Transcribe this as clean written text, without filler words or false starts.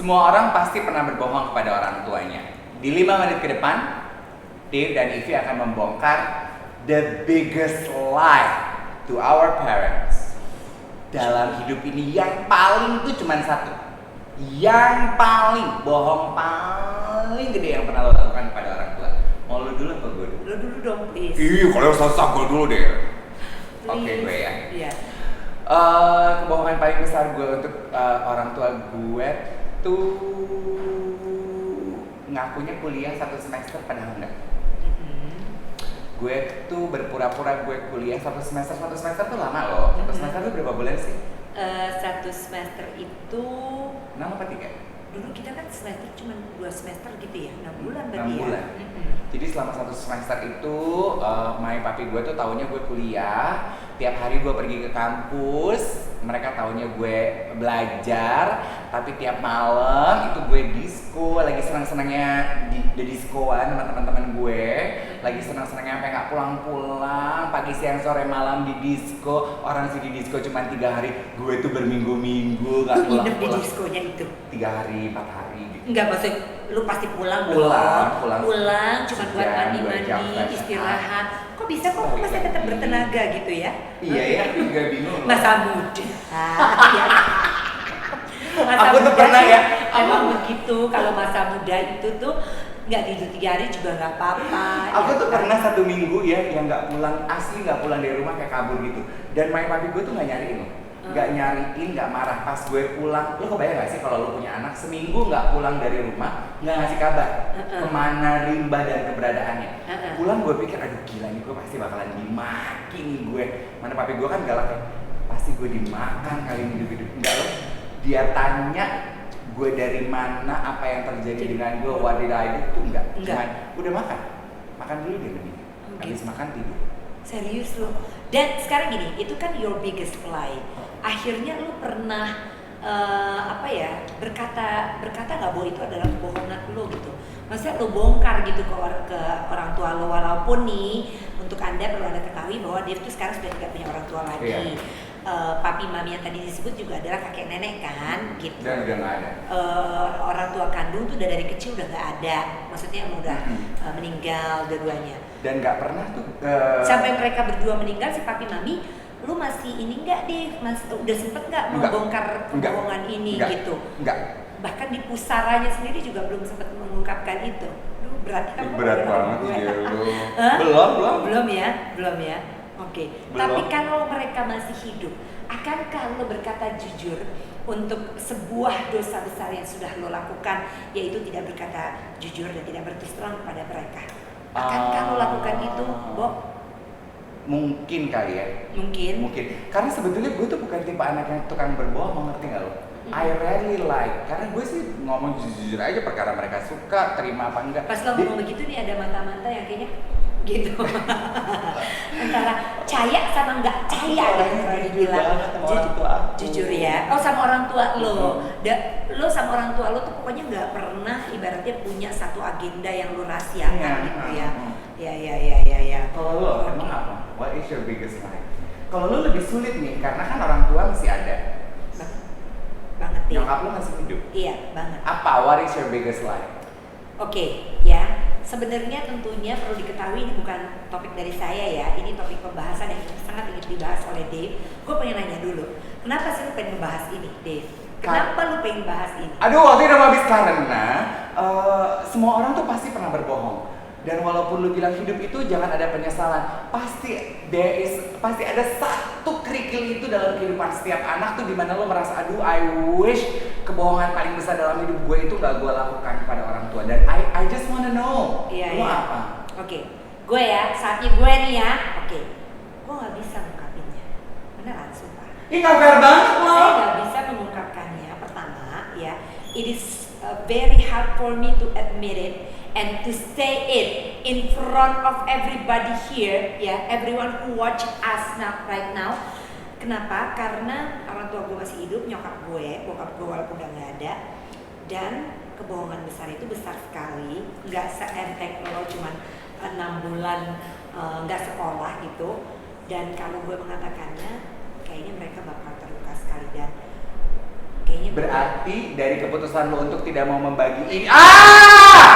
Semua orang pasti pernah berbohong kepada orang tuanya. Di 5 menit ke depan, Dave dan Ivy akan membongkar the biggest lie to our parents. Dalam hidup ini yang paling tuh cuma satu. Yang paling bohong paling gede yang pernah lo lakukan kepada orang tua. Mau lo dulu apa gue dulu? Lo dulu dong, please. Ih, kalau sosok gue dulu deh. Oke, gue ya. Iya. Kebohongan paling besar gue untuk orang tua gue tuh ngakunya kuliah 1 semester padahal enggak. Gue tuh berpura-pura gue kuliah 1 semester tuh lama loh. 1 semester tuh berapa bulan sih? 1 semester itu 6 apa 3? dulu kita kan semester cuma 2 semester gitu ya, 6 bulan berarti 6 bulan. Jadi selama 1 semester itu, papi gue tuh taunya gue kuliah. Tiap hari gue pergi ke kampus, mereka taunya gue belajar. Tapi tiap malam itu gue disco, lagi senang-senangnya di diskoan sama teman-teman gue. Lagi senang-senangnya sampai nggak pulang-pulang, pagi siang sore malam di disco. Orang sih di disco cuma 3 hari, gue tuh berminggu-minggu nggak pulang-pulang. Nginep di diskonya itu 3 hari, 4 hari gitu. enggak, maksud lu pasti pulang cuma buat mandi-mandi, istirahat. Kok bisa kok masih tetap bertenaga gitu ya? Iya ya, aku juga bingung. Masa muda. Aku tuh pernah ya. Emang begitu, kalau masa muda itu tuh nggak tidur 3 hari juga nggak apa-apa. Aku tuh pernah 1 minggu ya yang nggak pulang, asli nggak pulang dari rumah, kayak kabur gitu. Dan papi gue tuh nggak nyariin loh. Nggak nyariin, nggak marah pas gue pulang. Lo kebayang gak sih kalau lo punya anak seminggu nggak pulang dari rumah, nggak ngasih kabar kemana rimba dan keberadaannya. Pulang gue pikir, aduh gila nih, gue pasti bakalan dimaki nih gue. Mana papi gue kan galak ya, pasti gue dimakan kali ini hidup-hidup. Enggak loh, dia tanya gue dari mana, apa yang terjadi dengan gue, what did I do, tuh enggak. Cuman, udah makan dulu deh lebih. Habis makan tidur. Serius lo. Dan sekarang gini, itu kan your biggest lie. Akhirnya lu pernah berkata nggak bahwa itu adalah kebohongan lo gitu. Maksudnya lo bongkar gitu ke orang tua lo, walaupun nih untuk Anda perlu Anda ketahui bahwa dia tuh sekarang sudah tidak punya orang tua lagi. Iya. Papi mami yang tadi disebut juga adalah kakek nenek kan gitu. Dan udah nggak ada. Orang tua kandung tuh udah dari kecil udah nggak ada. Maksudnya udah meninggal dua-duanya. Dan nggak pernah tuh sampai mereka berdua meninggal, si papi mami, lu masih ini nggak deh, udah sempet nggak membongkar kebohongan ini gitu? Enggak. Bahkan di pusaranya sendiri juga belum sempat mengungkapkan itu. Lu berarti kamu berat banget ya lu. Belum ya. Oke. Tapi kalau mereka masih hidup, akankah lo berkata jujur untuk sebuah dosa besar yang sudah lo lakukan, yaitu tidak berkata jujur dan tidak berterus terang kepada mereka? Akankah lo lakukan itu, Bo? Mungkin kali ya. Mungkin. Karena sebetulnya gue tuh bukan tipe anak yang tukang berbohong, ngerti nggak lo? I rarely lie. Karena gue sih ngomong jujur aja perkara mereka suka, terima apa enggak. Pas lo ngomong begitu nih ada mata-mata yang kayaknya gitu. Antara caya sama nggak caya gitu kalau dibilang. Jujur ya. Oh, sama orang tua lo. Lo sama orang tua lo tuh pokoknya nggak pernah ibaratnya punya satu agenda yang lo rahasiakan gitu ya. Ya. Kalau lo emang apa? What is your biggest lie? Kalau lo lebih sulit nih, karena kan orang tua masih ada. Banget nih. Nyokap lo masih hidup. Iya, banget. Apa? What is your biggest lie? Oke, ya. Sebenarnya tentunya perlu diketahui ini bukan topik dari saya ya. Ini topik pembahasan yang sangat ingin dibahas oleh Dave. Gue pengen nanya dulu, kenapa sih lu pengen membahas ini, Dave? Kenapa lu pengen bahas ini? Aduh, waktu udah habis karena semua orang tuh pasti pernah berbohong. Dan walaupun lu bilang hidup itu jangan ada penyesalan, pasti ada satu kerikil itu dalam kehidupan setiap anak tuh dimana lu merasa, aduh, I wish kebohongan paling besar dalam hidup gue itu gak gue lakukan kepada orang tua. Dan I just wanna know, lu apa? Oke, gue ya, saatnya gue nih ya. Oke, gue gak bisa mengungkapinnya. Beneran, sumpah. Ih, gak fair banget lo. Saya gak bisa mengungkapkannya. Pertama, ya, it is very hard for me to admit it and to say it in front of everybody here, ya, everyone who watch us right now. Kenapa? Karena orang tua gue masih hidup, nyokap gue, bokap gue walaupun udah nggak ada, dan kebohongan besar itu besar sekali, nggak seenteng lo cuman 6 bulan nggak sekolah gitu. Dan kalau gue mengatakannya, kayaknya mereka bakal terluka sekali dan kayaknya Berarti dari keputusan lo untuk tidak mau membagi ini. Ah!